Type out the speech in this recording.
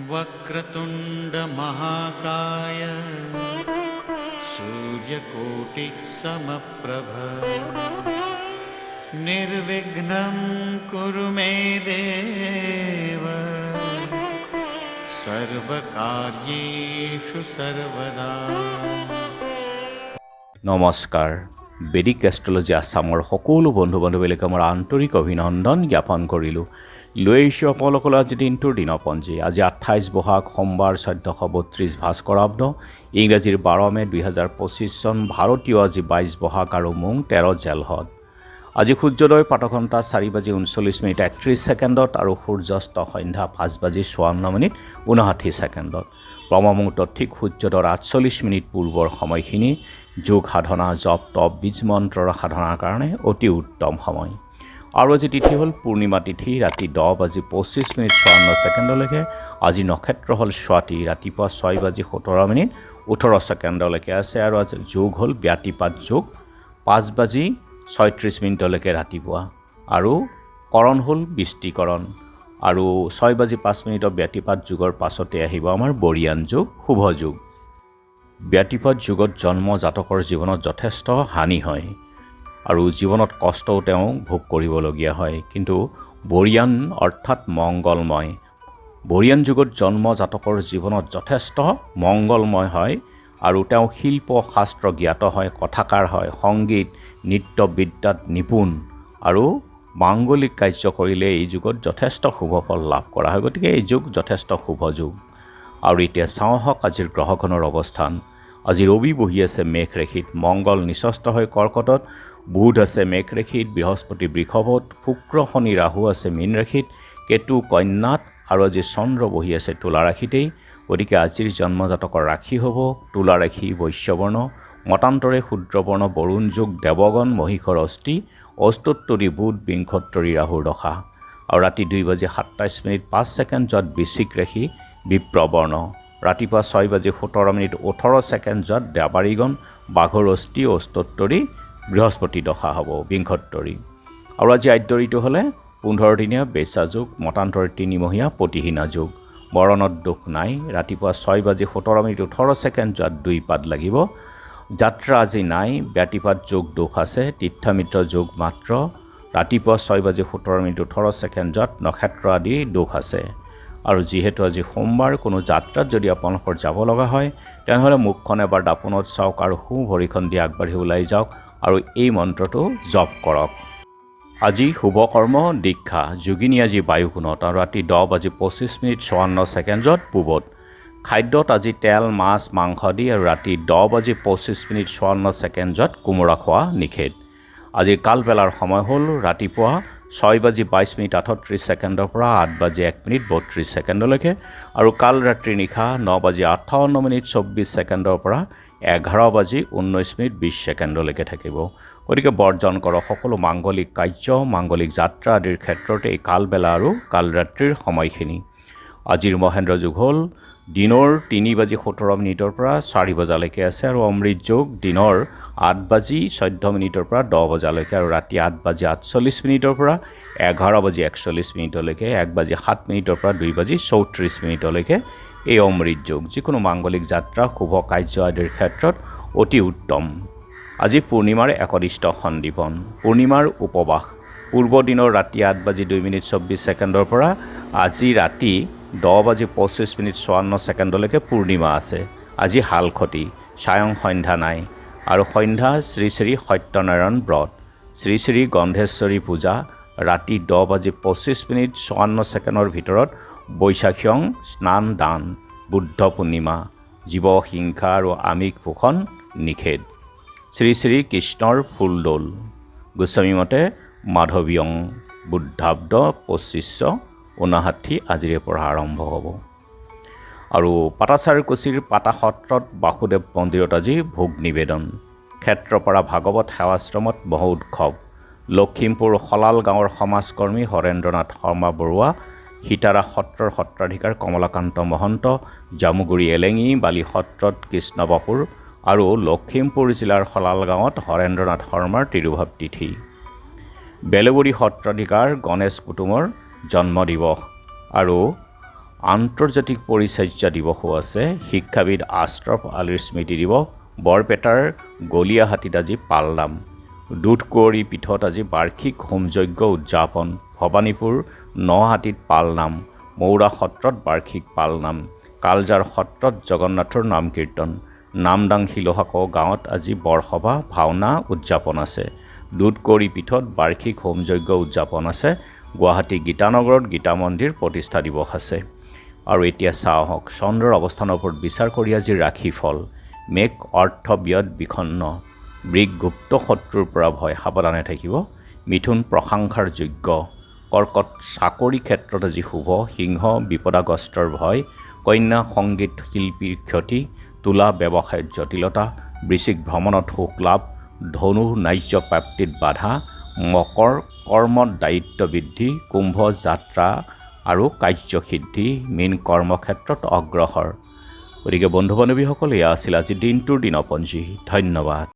वक्रतुंड महाकाय सूर्यकोटि समप्रभ निर्विघ्नं कुरु मे देव सर्वकार्येषु सर्वदा। নমস্কাৰ। বেদিক এষ্ট্ৰলজি আছামৰ সকলো বন্ধু বান্ধৱীলৈকে মোৰ আন্তৰিক অভিনন্দন জ্ঞাপন কৰিলোঁ। লৈ আহিছোঁ আপোনালোকলৈ আজি দিনটোৰ দিনপঞ্জী। আজি 28 বহাগ সোমবাৰ 1432 ভাস্কৰাব্দ, ইংৰাজীৰ 12 মে 2025 চন, ভাৰতীয় আজি 22 বহাগ আৰু মোং 13 জেলহত। আজি সূৰ্যোদয় প্ৰাতঃঘণ্টা 4:39:31 আৰু সূৰ্যাস্ত সন্ধ্যা 5:54:59 ব্ৰহ্মমুহূৰ্তত ঠিক সূৰ্যোদয়ৰ 48 পূৰ্বৰ সময়খিনি যোগ সাধনা, জপ তপ, বীজ মন্ত্ৰৰ সাধনাৰ কাৰণে অতি উত্তম সময়। আৰু আজি তিথি হ'ল পূৰ্ণিমা তিথি, ৰাতি 10:25:54 আজি নক্ষত্ৰ হ'ল স্বাতি, ৰাতিপুৱা 6:17:18 আছে। আৰু আজি যোগ হ'ল ব্যাতিপাত যোগ 5:36 ৰাতিপুৱা, আৰু কৰণ হ'ল বৃষ্টিকৰণ। আৰু 6:05 ব্যাতিপাত যুগৰ পাছতে আহিব আমাৰ বৰিয়ান যুগ, শুভ যুগ। ব্যাতিপাত যুগত জন্ম জাতকৰ জীৱনত যথেষ্ট হানি হয় আৰু জীৱনত কষ্টও তেওঁ ভোগ কৰিবলগীয়া হয়, কিন্তু বৰিয়ান অৰ্থাৎ মংগলময়। বৰিয়ান যুগত জন্ম জাতকৰ জীৱনত যথেষ্ট মংগলময় হয় আৰু তেওঁ শিল্প শাস্ত্ৰ জ্ঞাত হয়, কথাকাৰ হয়, সংগীত নৃত্য বিদ্যাত নিপুণ আৰু মাংগলিক কাৰ্য কৰিলে এই যুগত যথেষ্ট শুভ ফল লাভ কৰা হয়। গতিকে এই যুগ যথেষ্ট শুভ যুগ। আৰু এতিয়া চাওঁ হওক আজিৰ গ্ৰহগণৰ অৱস্থান। আজি ৰবি বহি আছে মেঘ ৰাশিত, মংগল নিচস্ত হৈ কৰ্কটত, বুধ আছে মেঘ ৰাশিত, বৃহস্পতি বৃষভত, শুক্ৰ শনি ৰাহু আছে মীন ৰাশিত, কেতু কন্যাত, আৰু আজি চন্দ্ৰ বহি আছে তুলা ৰাশিতেই। গতিকে আজিৰ জন্মজাতকৰ ৰাশি হ'ব তুলা ৰাশি, বৈশ্যবৰ্ণ, মতান্তৰে শূদ্ৰবৰ্ণ, বৰুণ যোগ, দেৱগণ, মহিষৰ অস্থি, অস্তোত্তৰী বুধ, বিংশোত্তৰী ৰাহুৰ দশা। আৰু ৰাতি 2:27:05 বৃশ্চিক ৰাশি, বিপ্ৰবৰ্ণ, ৰাতিপুৱা 6:17:18 দেৱাৰীগণ, বাঘৰ অস্থি, অস্তোত্তৰী বৃহস্পতি দশা হ'ব, বিংশোত্তৰী। আৰু আজি আদ্যৰিটো হ'লে 15 দিনীয়া বেচা যুগ, মতান্তৰে 3 মহীয়া পতিহীনা যুগ। বৰণত দোষ নাই। ৰাতিপুৱা 6:17:18 2 পাদ লাগিব। যাত্ৰা আজি নাই। ব্যাতিপাত যোগ দোষ আছে, তীৰ্থমিত্ৰ যোগ মাত্ৰ। ৰাতিপুৱা 6:17:18 নক্ষত্ৰ আদি দোষ আছে। আৰু যিহেতু আজি সোমবাৰ, কোনো যাত্ৰাত যদি আপোনালোকৰ যাব লগা হয় তেনেহ'লে মুখখন এবাৰ দাপোনত চাওক আৰু সোঁ ভৰিখন দি আগবাঢ়ি ওলাই যাওক আৰু এই মন্ত্ৰটো জপ কৰক। আজি শুভ কৰ্ম দীক্ষা, যোগিনী আজি বায়ুকোণত, আৰু ৰাতি 10:25:54 পূবত। খাদ্যত আজি তেল, মাছ, মাংস আদি, আৰু ৰাতি 10:25:54 কোমোৰা খোৱা নিষেধ। আজিৰ কালবেলাৰ সময় হ'ল ৰাতিপুৱা 6:22:38 পৰা 8:01:32 আৰু কাল ৰাত্ৰি নিশা 9:58:24 পৰা 11:19:20 থাকিব। গতিকে বৰ্জন কৰক সকলো মাংগলিক কাৰ্য, মাংগলিক যাত্ৰা আদিৰ ক্ষেত্ৰত এই কালবেলা আৰু কালৰাত্ৰিৰ সময়খিনি। আজিৰ মহেন্দ্ৰ যুগ হ'ল দিনৰ 3:17 পৰা 4 বজালৈকে আছে, আৰু অমৃত যোগ দিনৰ 8:14 পৰা 10 বজালৈকে, আৰু ৰাতি 8:48 পৰা 11:41 1:07 পৰা 2:34 এই অমৃত যোগ। যিকোনো মাংগলিক যাত্ৰা, শুভ কাৰ্য আদিৰ ক্ষেত্ৰত অতি উত্তম। আজি পূৰ্ণিমাৰ একদিষ্ট সন্দীপন, পূৰ্ণিমাৰ উপবাস। পূৰ্ব দিনৰ ৰাতি 8:02:24 পৰা আজি ৰাতি 10:25:54 পূৰ্ণিমা আছে। আজি হালখতি, সায়ং সন্ধ্যা নাই, আৰু সন্ধ্যা শ্ৰী শ্ৰী সত্যনাৰায়ণ ব্ৰত, শ্ৰী শ্ৰী গন্ধেশ্বৰী পূজা ৰাতি 10:25:54 ভিতৰত, বৈশাখ্যং স্নান দান, বুদ্ধ পূৰ্ণিমা, জীৱ হিংসা আৰু আমিষ ভূষণ নিষেধ। শ্ৰী শ্ৰী কৃষ্ণৰ ফুলদৌল, গোস্বামী মতে মাধৱীয়ং, বুদ্ধাব্দ 2559 আজিৰে পৰা আৰম্ভ হ'ব। আৰু পাটাচাৰকুছিৰ পাটা সত্ৰত বাসুদেৱ মন্দিৰত আজি ভোগ নিবেদন। ক্ষেত্ৰপাৰা ভাগৱত সেৱাশ্ৰমত মহো উৎসৱ। লখিমপুৰ শলাল গাঁৱৰ সমাজকৰ্মী হৰেন্দ্ৰনাথ শৰ্মা বৰুৱা, সীতাৰা সত্ৰৰ সত্ৰাধিকাৰ কমলাকান্ত মহন্ত, জামুগুৰি এলেঙি বালি সত্ৰত কৃষ্ণবাপুৰ আৰু লখিমপুৰ জিলাৰ শলাল গাঁৱত হৰেন্দ্ৰনাথ শৰ্মাৰ তিৰুভাৱ তিথি। বেলগুৰি সত্ৰাধিকাৰ গণেশ কুটুমৰ জন্ম দিৱস আৰু আন্তৰ্জাতিক পৰিচৰ্যা দিৱসো আছে। শিক্ষাবিদ আশ্ৰফ আলীৰ স্মৃতি দিৱস। বৰপেটাৰ গলীয়াহাটীত আজি পালনাম। দুধকুঁৱৰী পীঠত আজি বাৰ্ষিক হোমযজ্ঞ উদযাপন। ভৱানীপুৰ নহাটীত পালনাম। মৌৰা সত্ৰত বাৰ্ষিক পালনাম। কালজাৰ সত্ৰত জগন্নাথৰ নাম কীৰ্তন। নামদাং শিলহাক গাঁৱত আজি বৰসভা ভাওনা উদযাপন আছে। দুধকুঁৱৰী পীঠত বাৰ্ষিক হোমযজ্ঞ উদযাপন আছে। গুৱাহাটী গীতানগৰত গীতা মন্দিৰ প্ৰতিষ্ঠা দিৱস আছে। আৰু এতিয়া চাওক চন্দ্ৰৰ অৱস্থানৰ ওপৰত বিচাৰ কৰি আজি ৰাশিফল। মেঘ অৰ্থ ব্যয় বিখন্ন। বৃষ গুপ্ত শত্ৰুৰ পৰা ভয়, সাৱধানে থাকিব। মিথুন প্ৰশংসাৰ যোগ্য। কৰ্কট চাকৰি ক্ষেত্ৰত আজি শুভ। সিংহ বিপদাগ্ৰস্তৰ ভয়। কন্যা সংগীত শিল্পীৰ ক্ষতি। তুলা ব্যৱসায়ত জটিলতা। বৃশ্চিক ভ্ৰমণত সুখ লাভ। ধনু ন্যায্য প্ৰাপ্তিত বাধা। মকৰ কৰ্মত দায়িত্ব বৃদ্ধি। কুম্ভ যাত্ৰা আৰু কাৰ্যসিদ্ধি। মীন কৰ্মক্ষেত্ৰত অগ্ৰসৰ। গতিকে বন্ধু বান্ধৱীসকল, এয়া আছিল আজি দিনটোৰ দিনপঞ্জী। ধন্যবাদ।